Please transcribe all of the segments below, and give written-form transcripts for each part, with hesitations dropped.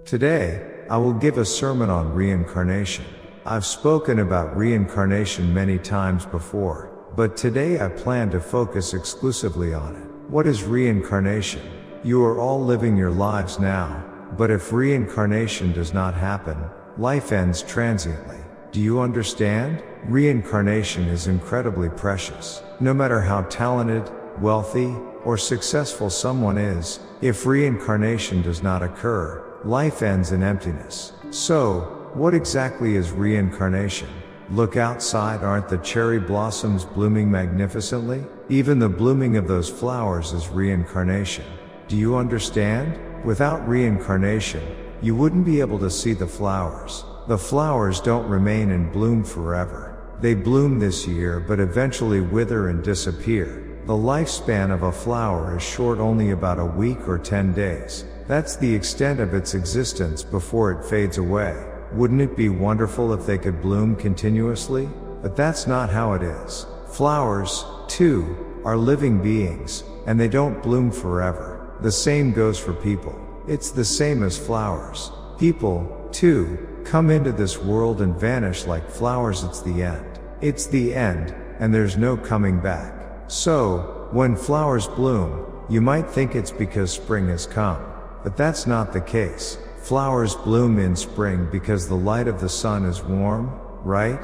Today, I will give a sermon on reincarnation. I've spoken about reincarnation many times before, but today I plan to focus exclusively on it. What is reincarnation? You are all living your lives now, but if reincarnation does not happen, life ends transiently. Do you understand? Reincarnation is incredibly precious. No matter how talented, wealthy, or successful someone is, if reincarnation does not occur, life ends in emptiness. So, what exactly is reincarnation? Look outside, aren't the cherry blossoms blooming magnificently? Even the blooming of those flowers is reincarnation. Do you understand? Without reincarnation, you wouldn't be able to see the flowers. The flowers don't remain in bloom forever. They bloom this year but eventually wither and disappear. The lifespan of a flower is short, only about a week or 10 days. That's the extent of its existence before it fades away. Wouldn't it be wonderful if they could bloom continuously? But that's not how it is. Flowers, too, are living beings, and they don't bloom forever. The same goes for people. It's the same as flowers. People, too, come into this world and vanish like flowers. It's the end. It's the end, and there's no coming back. So, when flowers bloom, you might think it's because spring has come. But that's not the case. Flowers bloom in spring because the light of the sun is warm, right?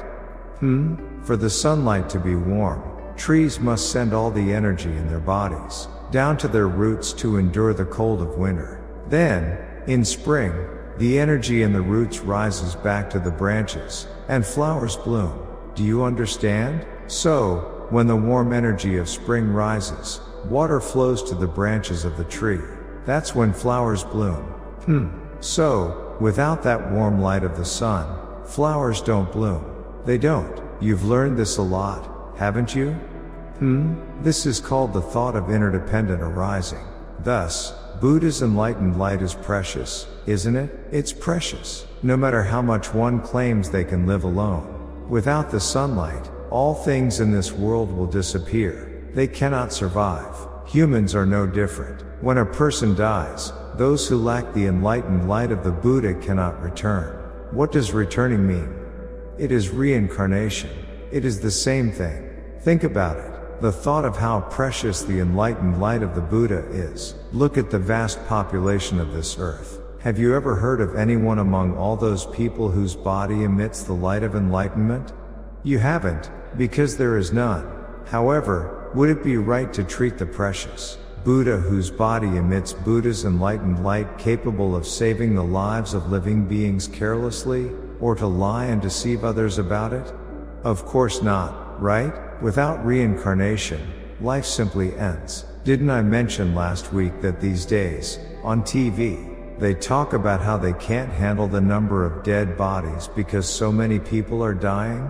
For the sunlight to be warm, trees must send all the energy in their bodies down to their roots to endure the cold of winter. Then, in spring, the energy in the roots rises back to the branches, and flowers bloom. Do you understand? So, when the warm energy of spring rises, water flows to the branches of the tree. That's when flowers bloom. So, without that warm light of the sun, flowers don't bloom. They don't. You've learned this a lot, haven't you? This is called the thought of interdependent arising. Thus, Buddha's enlightened light is precious, isn't it? It's precious, no matter how much one claims they can live alone. Without the sunlight, all things in this world will disappear. They cannot survive. Humans are no different. When a person dies, those who lack the enlightened light of the Buddha cannot return. What does returning mean? It is reincarnation. It is the same thing. Think about it. The thought of how precious the enlightened light of the Buddha is. Look at the vast population of this earth. Have you ever heard of anyone among all those people whose body emits the light of enlightenment? You haven't, because there is none. However, would it be right to treat the precious Buddha whose body emits Buddha's enlightened light capable of saving the lives of living beings carelessly, or to lie and deceive others about it? Of course not, right? Without reincarnation, life simply ends. Didn't I mention last week that these days, on TV, they talk about how they can't handle the number of dead bodies because so many people are dying?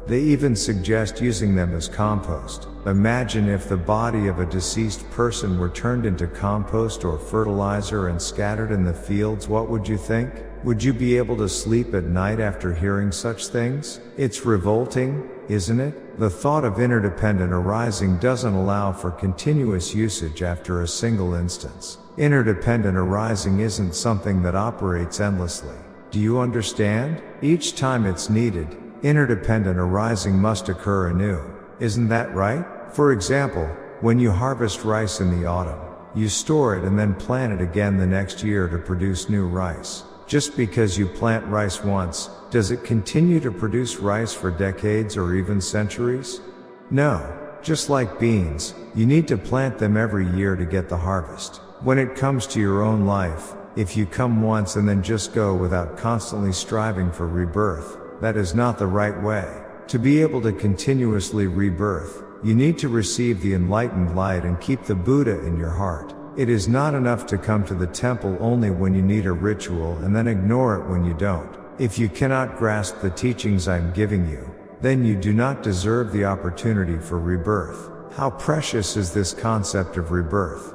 They even suggest using them as compost. Imagine if the body of a deceased person were turned into compost or fertilizer and scattered in the fields. What would you think? Would you be able to sleep at night after hearing such things? It's revolting, isn't it? The thought of interdependent arising doesn't allow for continuous usage after a single instance. Interdependent arising isn't something that operates endlessly. Do you understand? Each time it's needed, interdependent arising must occur anew. Isn't that right? For example, when you harvest rice in the autumn, you store it and then plant it again the next year to produce new rice. Just because you plant rice once, does it continue to produce rice for decades or even centuries? No. Just like beans, you need to plant them every year to get the harvest. When it comes to your own life, if you come once and then just go without constantly striving for rebirth, that is not the right way. To be able to continuously rebirth, you need to receive the enlightened light and keep the Buddha in your heart. It is not enough to come to the temple only when you need a ritual and then ignore it when you don't. If you cannot grasp the teachings I'm giving you, then you do not deserve the opportunity for rebirth. How precious is this concept of rebirth?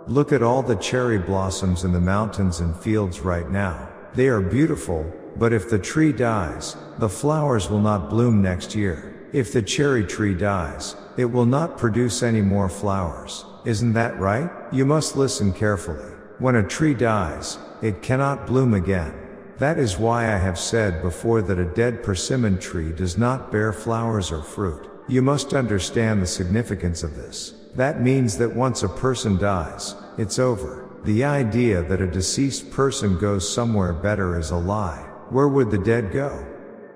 Look at all the cherry blossoms in the mountains and fields right now. They are beautiful, but if the tree dies, the flowers will not bloom next year. If the cherry tree dies, it will not produce any more flowers. Isn't that right? You must listen carefully. When a tree dies, it cannot bloom again. That is why I have said before that a dead persimmon tree does not bear flowers or fruit. You must understand the significance of this. That means that once a person dies, it's over. The idea that a deceased person goes somewhere better is a lie. Where would the dead go?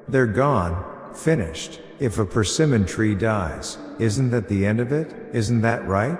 They're gone, finished. If a persimmon tree dies, isn't that the end of it? Isn't that right?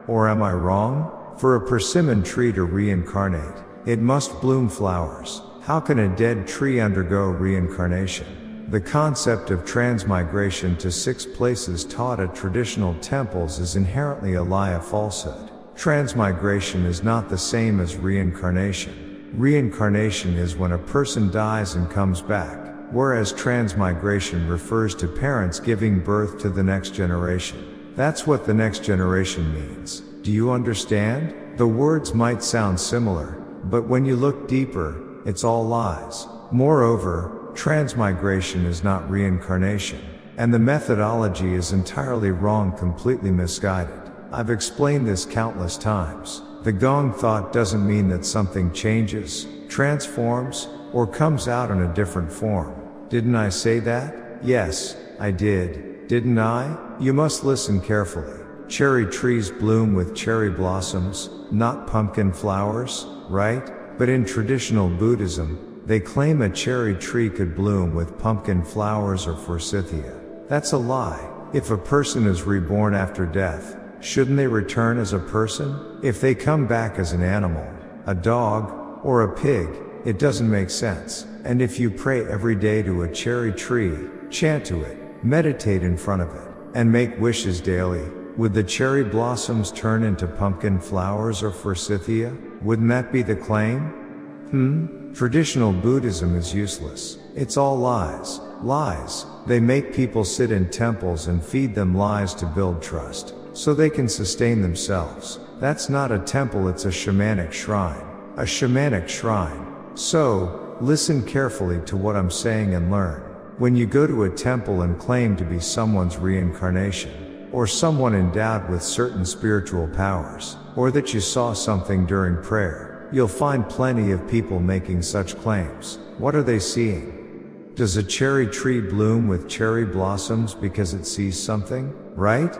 Or am I wrong? For a persimmon tree to reincarnate, it must bloom flowers. How can a dead tree undergo reincarnation? The concept of transmigration to 6 places taught at traditional temples is inherently a lie, a falsehood. Transmigration is not the same as reincarnation. Reincarnation is when a person dies and comes back, whereas transmigration refers to parents giving birth to the next generation. That's what the next generation means. Do you understand? The words might sound similar, but when you look deeper, it's all lies. Moreover, transmigration is not reincarnation, and the methodology is entirely wrong, completely misguided. I've explained this countless times. The Gong Thought doesn't mean that something changes, transforms, or comes out in a different form. Didn't I say that? Yes, I did. Didn't I? You must listen carefully. Cherry trees bloom with cherry blossoms, not pumpkin flowers, right? But in traditional Buddhism, they claim a cherry tree could bloom with pumpkin flowers or forsythia. That's a lie. If a person is reborn after death, shouldn't they return as a person? If they come back as an animal, a dog, or a pig, it doesn't make sense. And if you pray every day to a cherry tree, chant to it, meditate in front of it, and make wishes daily, would the cherry blossoms turn into pumpkin flowers or forsythia? Wouldn't that be the claim? Traditional Buddhism is useless. It's all lies. Lies. They make people sit in temples and feed them lies to build trust, so they can sustain themselves. That's not a temple, it's a shamanic shrine. A shamanic shrine. So, listen carefully to what I'm saying and learn. When you go to a temple and claim to be someone's reincarnation, or someone endowed with certain spiritual powers, or that you saw something during prayer, you'll find plenty of people making such claims. What are they seeing? Does a cherry tree bloom with cherry blossoms because it sees something? Right?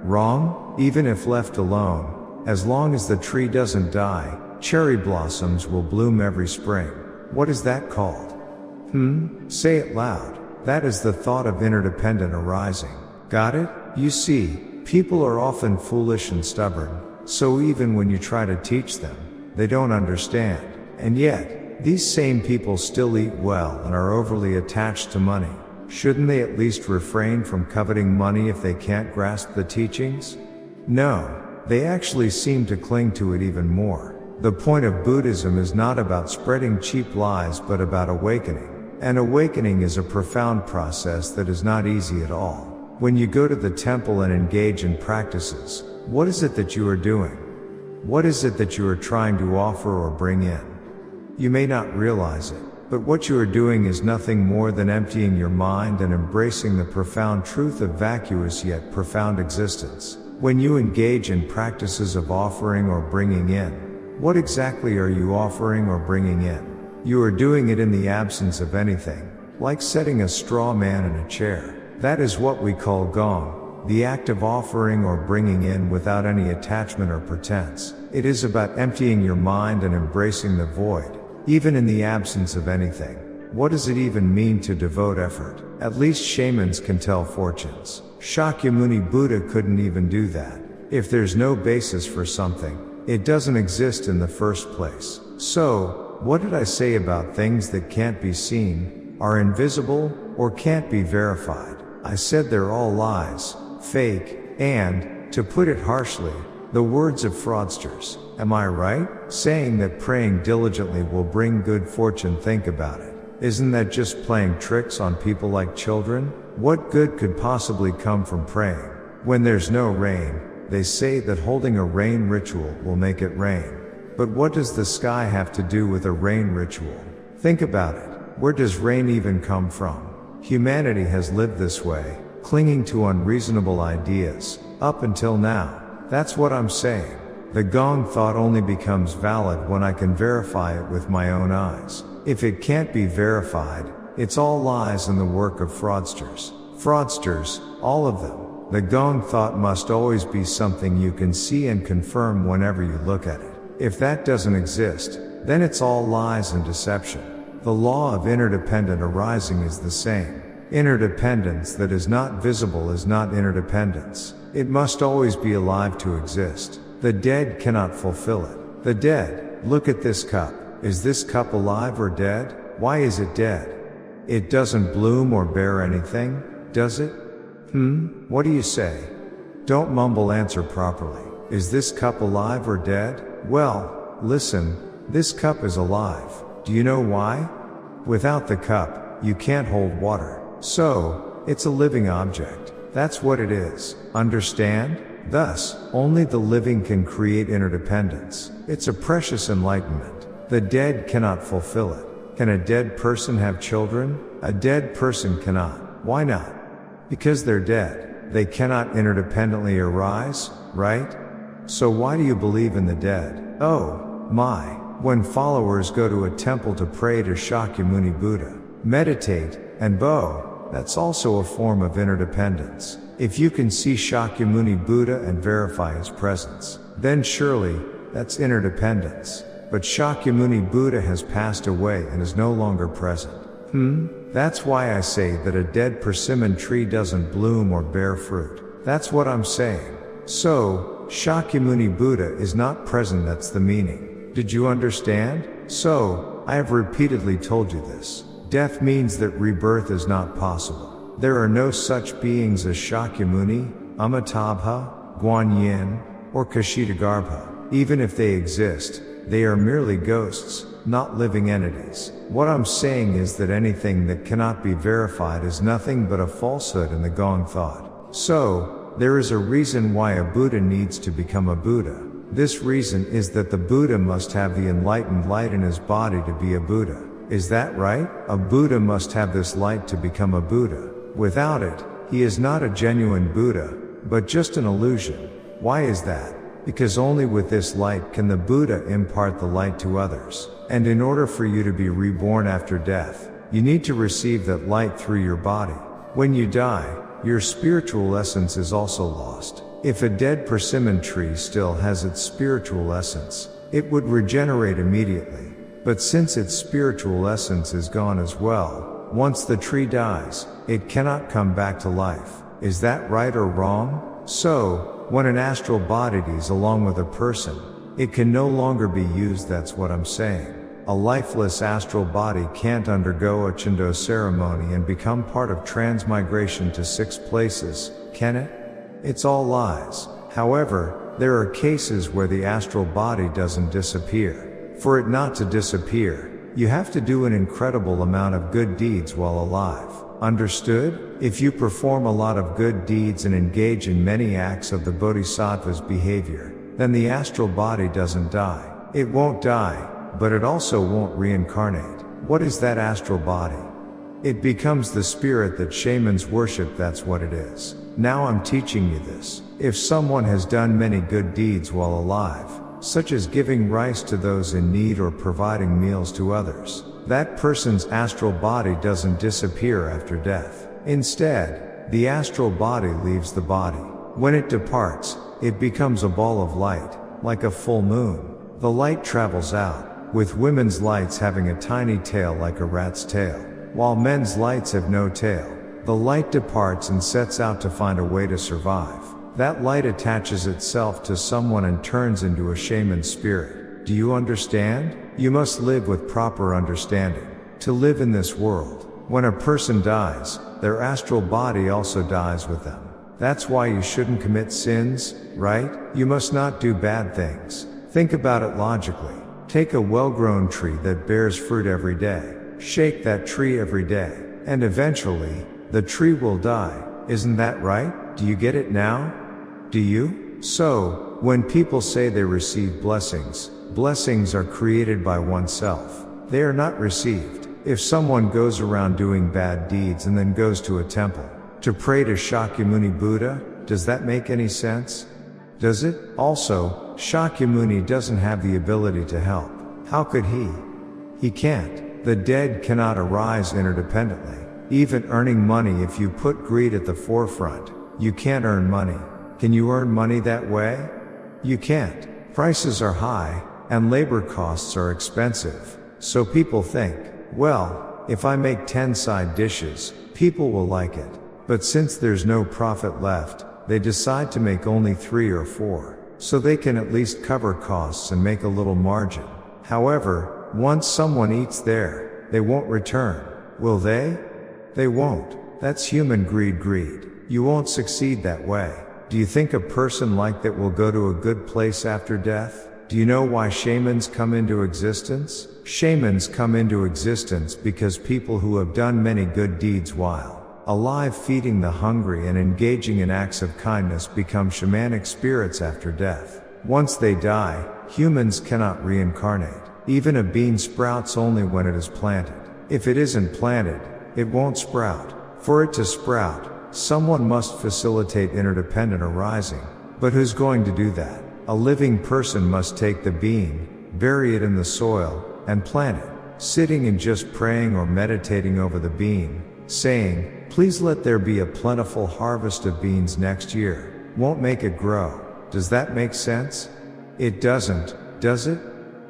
Wrong? Even if left alone, as long as the tree doesn't die, cherry blossoms will bloom every spring. What is that called? Say it loud. That is the thought of interdependent arising. Got it? You see, people are often foolish and stubborn, so even when you try to teach them, they don't understand. And yet, these same people still eat well and are overly attached to money. Shouldn't they at least refrain from coveting money if they can't grasp the teachings? No, they actually seem to cling to it even more. The point of Buddhism is not about spreading cheap lies but about awakening. And awakening is a profound process that is not easy at all. When you go to the temple and engage in practices, what is it that you are doing? What is it that you are trying to offer or bring in? You may not realize it, but what you are doing is nothing more than emptying your mind and embracing the profound truth of vacuous yet profound existence. When you engage in practices of offering or bringing in, what exactly are you offering or bringing in? You are doing it in the absence of anything, like setting a straw man in a chair. That is what we call gong, the act of offering or bringing in without any attachment or pretense. It is about emptying your mind and embracing the void, even in the absence of anything. What does it even mean to devote effort? At least shamans can tell fortunes. Shakyamuni Buddha couldn't even do that. If there's no basis for something, it doesn't exist in the first place. So, what did I say about things that can't be seen, are invisible, or can't be verified? I said they're all lies, fake, and, to put it harshly, the words of fraudsters. Am I right? Saying that praying diligently will bring good fortune, think about it. Isn't that just playing tricks on people like children? What good could possibly come from praying? When there's no rain, they say that holding a rain ritual will make it rain. But what does the sky have to do with a rain ritual? Think about it. Where does rain even come from? Humanity has lived this way, clinging to unreasonable ideas, up until now. That's what I'm saying. The Gong Thought only becomes valid when I can verify it with my own eyes. If it can't be verified, it's all lies and the work of fraudsters. Fraudsters, all of them. The Gong Thought must always be something you can see and confirm whenever you look at it. If that doesn't exist, then it's all lies and deception. The law of interdependent arising is the same. Interdependence that is not visible is not interdependence. It must always be alive to exist. The dead cannot fulfill it. The dead, look at this cup. Is this cup alive or dead? Why is it dead? It doesn't bloom or bear anything, does it? What do you say? Don't mumble, answer properly. Is this cup alive or dead? Well, listen, this cup is alive. Do you know why? Without the cup, you can't hold water. So, it's a living object. That's what it is. Understand? Thus, only the living can create interdependence. It's a precious enlightenment. The dead cannot fulfill it. Can a dead person have children? A dead person cannot. Why not? Because they're dead. They cannot interdependently arise, right? So why do you believe in the dead? Oh, my. When followers go to a temple to pray to Shakyamuni Buddha, meditate, and bow, that's also a form of interdependence. If you can see Shakyamuni Buddha and verify his presence, then surely, that's interdependence. But Shakyamuni Buddha has passed away and is no longer present. That's why I say that a dead persimmon tree doesn't bloom or bear fruit. That's what I'm saying. So, Shakyamuni Buddha is not present, that's the meaning. Did you understand? So, I have repeatedly told you this. Death means that rebirth is not possible. There are no such beings as Shakyamuni, Amitabha, Guanyin, or Kashitagarbha. Even if they exist, they are merely ghosts, not living entities. What I'm saying is that anything that cannot be verified is nothing but a falsehood in the Gong Thought. So, there is a reason why a Buddha needs to become a Buddha. This reason is that the Buddha must have the enlightened light in his body to be a Buddha. Is that right? A Buddha must have this light to become a Buddha. Without it, he is not a genuine Buddha, but just an illusion. Why is that? Because only with this light can the Buddha impart the light to others. And in order for you to be reborn after death, you need to receive that light through your body. When you die, your spiritual essence is also lost. If a dead persimmon tree still has its spiritual essence, it would regenerate immediately. But since its spiritual essence is gone as well, once the tree dies, it cannot come back to life. Is that right or wrong? So, when an astral body dies along with a person, it can no longer be used. That's what I'm saying. A lifeless astral body can't undergo a Chindo ceremony and become part of transmigration to 6 places, can it? It's all lies. However, there are cases where the astral body doesn't disappear. For it not to disappear, you have to do an incredible amount of good deeds while alive. Understood? If you perform a lot of good deeds and engage in many acts of the Bodhisattva's behavior, then the astral body doesn't die. It won't die, but it also won't reincarnate. What is that astral body? It becomes the spirit that shamans worship. That's what it is. Now I'm teaching you this. If someone has done many good deeds while alive, such as giving rice to those in need or providing meals to others, that person's astral body doesn't disappear after death. Instead, the astral body leaves the body. When it departs, it becomes a ball of light, like a full moon. The light travels out, with women's lights having a tiny tail like a rat's tail, while men's lights have no tail. The light departs and sets out to find a way to survive. That light attaches itself to someone and turns into a shaman spirit. Do you understand? You must live with proper understanding to live in this world. When a person dies, their astral body also dies with them. That's why you shouldn't commit sins, right? You must not do bad things. Think about it logically. Take a well-grown tree that bears fruit every day. Shake that tree every day, and eventually, the tree will die. Isn't that right? Do you get it now? Do you? So, when people say they receive blessings, blessings are created by oneself. They are not received. If someone goes around doing bad deeds and then goes to a temple to pray to Shakyamuni Buddha, does that make any sense? Does it? Also, Shakyamuni doesn't have the ability to help. How could he? He can't. The dead cannot arise interdependently. Even earning money, if you put greed at the forefront, you can't earn money. Can you earn money that way? You can't. Prices are high, and labor costs are expensive. So people think, well, if I make 10 side dishes, people will like it. But since there's no profit left, they decide to make only 3 or 4, so they can at least cover costs and make a little margin. However, once someone eats there, they won't return. Will they? They won't. That's human greed. You won't succeed that way. Do you think a person like that will go to a good place after death? Do you know why shamans come into existence? Shamans come into existence because people who have done many good deeds while alive, feeding the hungry and engaging in acts of kindness, become shamanic spirits after death. Once they die, humans cannot reincarnate. Even a bean sprouts only when it is planted. If it isn't planted, it won't sprout. For it to sprout, someone must facilitate interdependent arising. But who's going to do that? A living person must take the bean, bury it in the soil, and plant it. Sitting and just praying or meditating over the bean, saying, "Please let there be a plentiful harvest of beans next year," won't make it grow. Does that make sense? It doesn't, does it?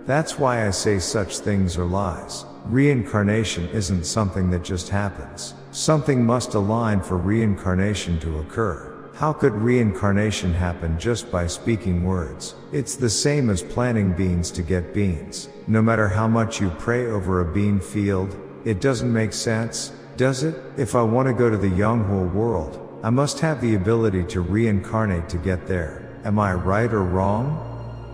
That's why I say such things are lies. Reincarnation isn't something that just happens. Something must align for reincarnation to occur. How could reincarnation happen just by speaking words? It's the same as planting beans to get beans. No matter how much you pray over a bean field, it doesn't make sense, does it? If I want to go to the Yonghwa world, I must have the ability to reincarnate to get there. Am I right or wrong?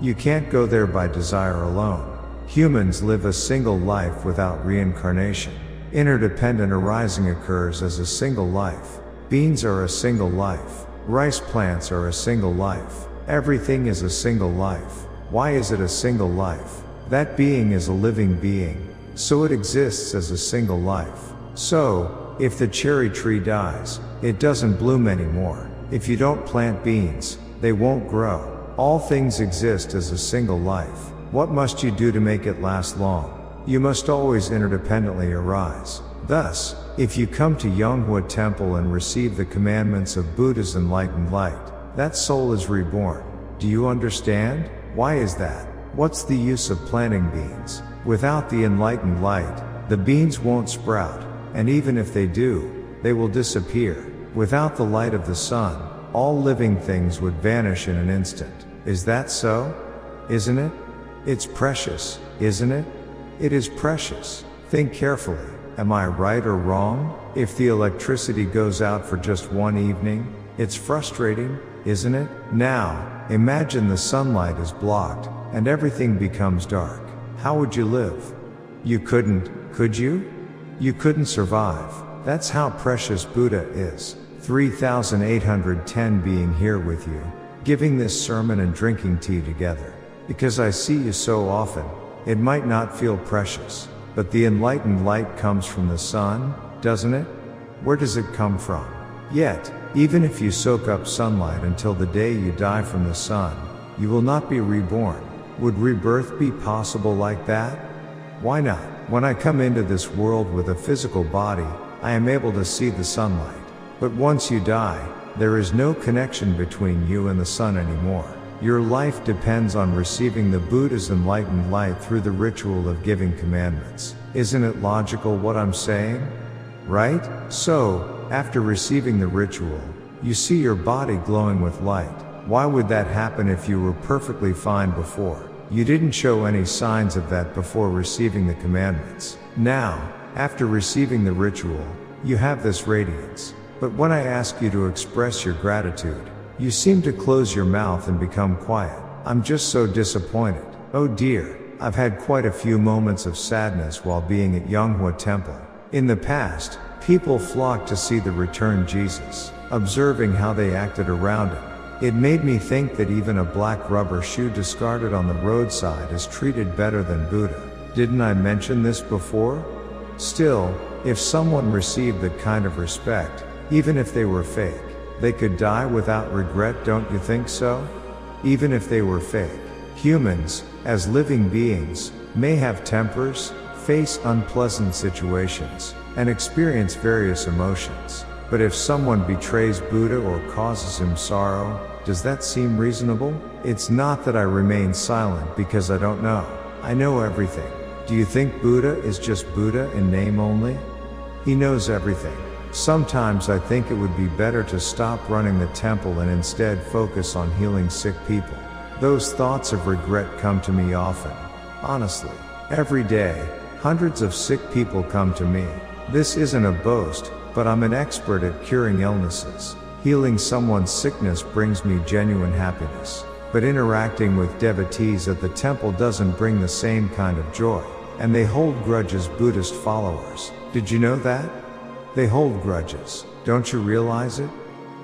You can't go there by desire alone. Humans live a single life without reincarnation. Interdependent arising occurs as a single life. Beans are a single life. Rice plants are a single life. Everything is a single life. Why is it a single life? That being is a living being, so it exists as a single life. So, if the cherry tree dies, it doesn't bloom anymore. If you don't plant beans, they won't grow. All things exist as a single life. What must you do to make it last long? You must always interdependently arise. Thus, if you come to Yonghwa Temple and receive the commandments of Buddha's enlightened light, that soul is reborn. Do you understand? Why is that? What's the use of planting beans? Without the enlightened light, the beans won't sprout, and even if they do, they will disappear. Without the light of the sun, all living things would vanish in an instant. Is that so? Isn't it? It's precious, isn't it? It is precious. Think carefully. Am I right or wrong? If the electricity goes out for just one evening, it's frustrating, isn't it? Now, imagine the sunlight is blocked, and everything becomes dark. How would you live? You couldn't, could you? You couldn't survive. That's how precious Buddha is. 3810 being here with you, giving this sermon and drinking tea together. Because I see you so often, it might not feel precious. But the enlightened light comes from the sun, doesn't it? Where does it come from? Yet, even if you soak up sunlight until the day you die from the sun, you will not be reborn. Would rebirth be possible like that? Why not? When I come into this world with a physical body, I am able to see the sunlight. But once you die, there is no connection between you and the sun anymore. Your life depends on receiving the Buddha's enlightened light through the ritual of giving commandments. Isn't it logical what I'm saying? Right? So, after receiving the ritual, you see your body glowing with light. Why would that happen if you were perfectly fine before? You didn't show any signs of that before receiving the commandments. Now, after receiving the ritual, you have this radiance. But when I ask you to express your gratitude, you seem to close your mouth and become quiet. I'm just so disappointed. Oh dear, I've had quite a few moments of sadness while being at Yonghwa Temple. In the past, people flocked to see the returned Jesus, observing how they acted around him. It made me think that even a black rubber shoe discarded on the roadside is treated better than Buddha. Didn't I mention this before? Still, if someone received that kind of respect, even if they were fake, they could die without regret, don't you think so? Even if they were fake. Humans, as living beings, may have tempers, face unpleasant situations, and experience various emotions. But if someone betrays Buddha or causes him sorrow, does that seem reasonable? It's not that I remain silent because I don't know. I know everything. Do you think Buddha is just Buddha in name only? He knows everything. Sometimes I think it would be better to stop running the temple and instead focus on healing sick people. Those thoughts of regret come to me often. Honestly, every day, hundreds of sick people come to me. This isn't a boast, but I'm an expert at curing illnesses. Healing someone's sickness brings me genuine happiness. But interacting with devotees at the temple doesn't bring the same kind of joy. And they hold grudges, Buddhist followers. Did you know that? They hold grudges. Don't you realize it?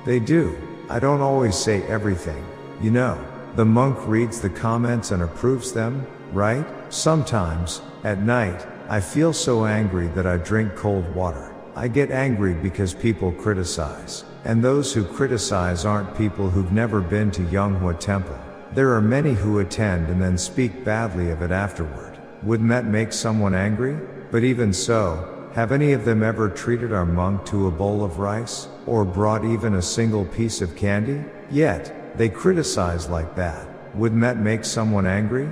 They do. I don't always say everything. You know, the monk reads the comments and approves them, right? Sometimes, at night, I feel so angry that I drink cold water. I get angry because people criticize. And those who criticize aren't people who've never been to Yonghwa Temple. There are many who attend and then speak badly of it afterward. Wouldn't that make someone angry? But even so, have any of them ever treated our monk to a bowl of rice? Or brought even a single piece of candy? Yet, they criticize like that. Wouldn't that make someone angry?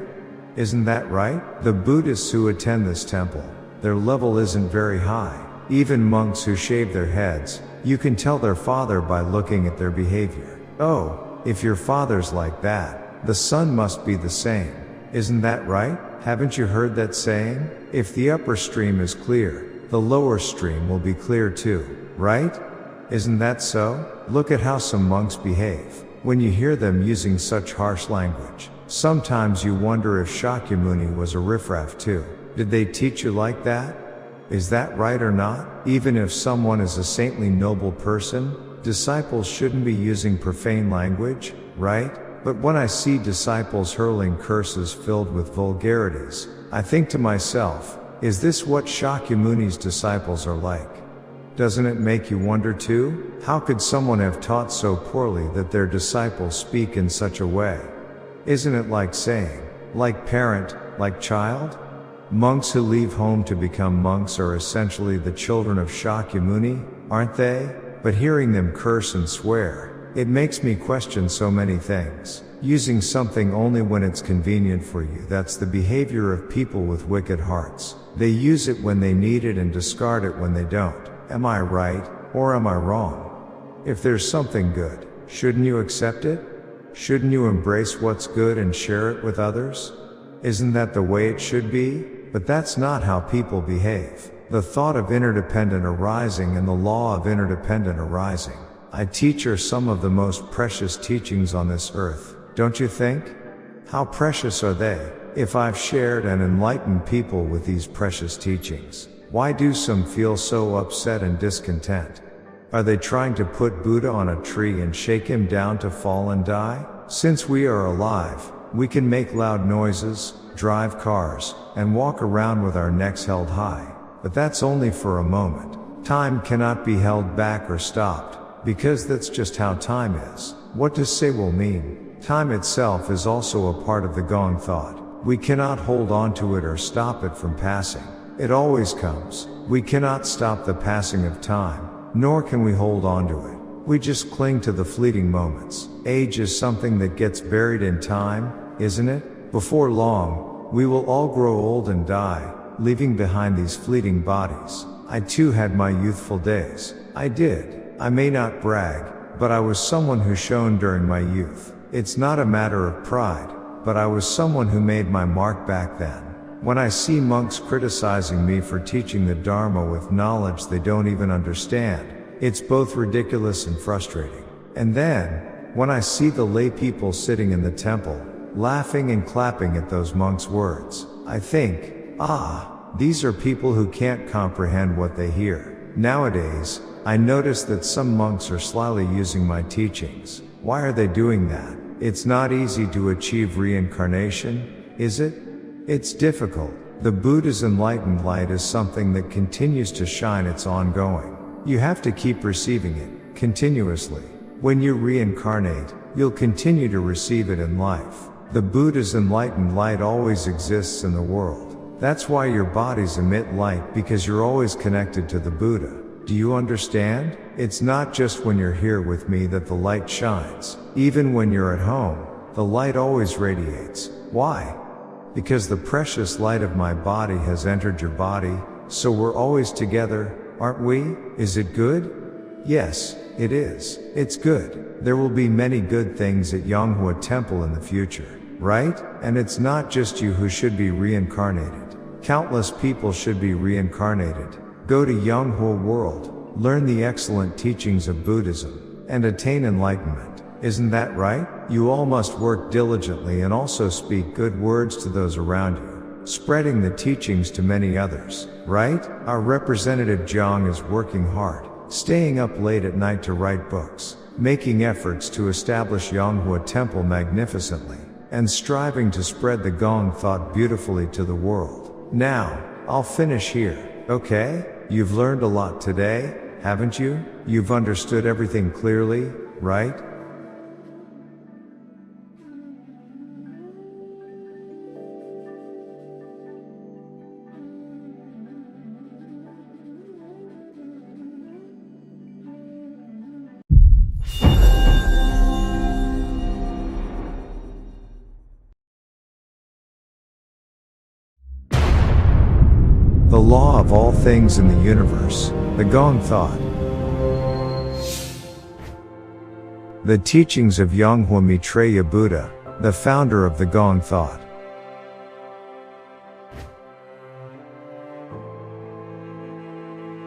Isn't that right? The Buddhists who attend this temple, their level isn't very high. Even monks who shave their heads, you can tell their father by looking at their behavior. Oh, if your father's like that, the son must be the same. Isn't that right? Haven't you heard that saying? If the upper stream is clear, the lower stream will be clear too, right? Isn't that so? Look at how some monks behave. When you hear them using such harsh language, sometimes you wonder if Shakyamuni was a riffraff too. Did they teach you like that? Is that right or not? Even if someone is a saintly noble person, disciples shouldn't be using profane language, right? But when I see disciples hurling curses filled with vulgarities, I think to myself, is this what Shakyamuni's disciples are like? Doesn't it make you wonder too? How could someone have taught so poorly that their disciples speak in such a way? Isn't it like saying, like parent, like child? Monks who leave home to become monks are essentially the children of Shakyamuni, aren't they? But hearing them curse and swear, it makes me question so many things. Using something only when it's convenient for you, that's the behavior of people with wicked hearts. They use it when they need it and discard it when they don't. Am I right, or am I wrong? If there's something good, shouldn't you accept it? Shouldn't you embrace what's good and share it with others? Isn't that the way it should be? But that's not how people behave. The thought of interdependent arising and the law of interdependent arising, I teach, are some of the most precious teachings on this earth, don't you think? How precious are they? If I've shared and enlightened people with these precious teachings, why do some feel so upset and discontent? Are they trying to put Buddha on a tree and shake him down to fall and die? Since we are alive, we can make loud noises, drive cars, and walk around with our necks held high. But that's only for a moment. Time cannot be held back or stopped, because that's just how time is. What does say will mean? Time itself is also a part of the Gong Thought. We cannot hold on to it or stop it from passing. It always comes. We cannot stop the passing of time, nor can we hold on to it. We just cling to the fleeting moments. Age is something that gets buried in time, isn't it? Before long, we will all grow old and die, leaving behind these fleeting bodies. I too had my youthful days. I did. I may not brag, but I was someone who shone during my youth. It's not a matter of pride, but I was someone who made my mark back then. When I see monks criticizing me for teaching the Dharma with knowledge they don't even understand, it's both ridiculous and frustrating. And then, when I see the lay people sitting in the temple, laughing and clapping at those monks' words, I think, these are people who can't comprehend what they hear. Nowadays, I notice that some monks are slyly using my teachings. Why are they doing that? It's not easy to achieve reincarnation, is it? It's difficult. The Buddha's enlightened light is something that continues to shine. It's ongoing. You have to keep receiving it, continuously. When you reincarnate, you'll continue to receive it in life. The Buddha's enlightened light always exists in the world. That's why your bodies emit light, because you're always connected to the Buddha. Do you understand? It's not just when you're here with me that the light shines. Even when you're at home, the light always radiates. Why? Because the precious light of my body has entered your body, so we're always together, aren't we? Is it good? Yes, it is. It's good. There will be many good things at Yonghwa Temple in the future, right? And it's not just you who should be reincarnated. Countless people should be reincarnated. Go to Yonghwa world, learn the excellent teachings of Buddhism, and attain enlightenment. Isn't that right? You all must work diligently and also speak good words to those around you, spreading the teachings to many others, right? Our representative Zhang is working hard, staying up late at night to write books, making efforts to establish Yonghwa Temple magnificently, and striving to spread the Gong Thought beautifully to the world. Now, I'll finish here, okay? You've learned a lot today, haven't you? You've understood everything clearly, right? The law of all things in the universe, the Gong Thought. The teachings of Yonghwa Maitreya Buddha, the founder of the Gong Thought.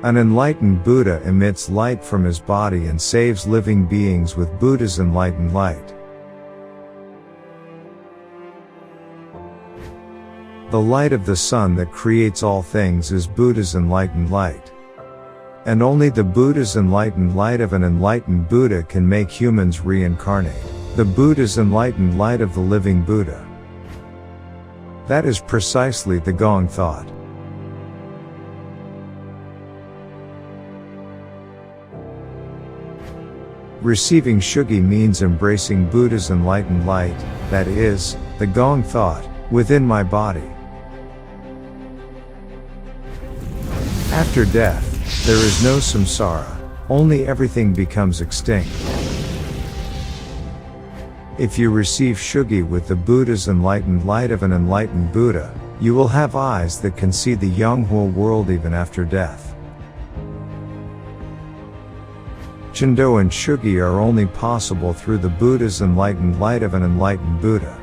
An enlightened Buddha emits light from his body and saves living beings with Buddha's enlightened light. The light of the sun that creates all things is Buddha's enlightened light. And only the Buddha's enlightened light of an enlightened Buddha can make humans reincarnate. The Buddha's enlightened light of the living Buddha. That is precisely the Gong Thought. Receiving Shugi means embracing Buddha's enlightened light, that is, the Gong Thought, within my body. After death, there is no samsara, only everything becomes extinct. If you receive Shugi with the Buddha's enlightened light of an enlightened Buddha, you will have eyes that can see the Yonghwa world even after death. Chendo and Shugi are only possible through the Buddha's enlightened light of an enlightened Buddha.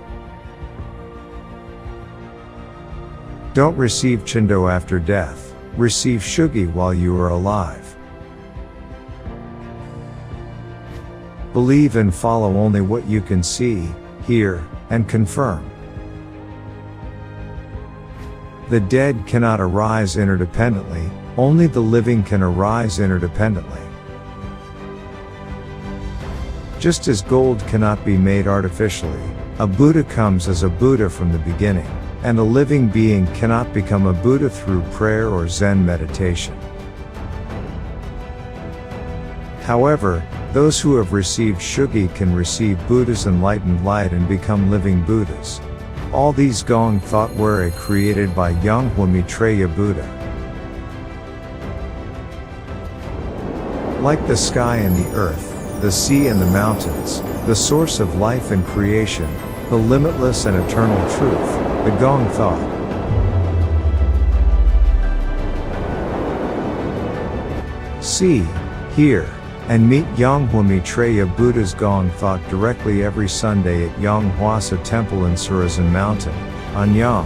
Don't receive Chendo after death. Receive Shugi while you are alive. Believe and follow only what you can see, hear, and confirm. The dead cannot arise interdependently, only the living can arise interdependently. Just as gold cannot be made artificially, a Buddha comes as a Buddha from the beginning. And a living being cannot become a Buddha through prayer or Zen meditation. However, those who have received Shugi can receive Buddha's enlightened light and become living Buddhas. All these Gong Thought were created by Yonghwa Maitreya Buddha. Like the sky and the earth, the sea and the mountains, the source of life and creation, the limitless and eternal truth, the Gong Thought. See, hear, and meet Yonghwa Maitreya Buddha's Gong Thought directly every Sunday at Yonghwa Temple in Surazan Mountain, Anyang.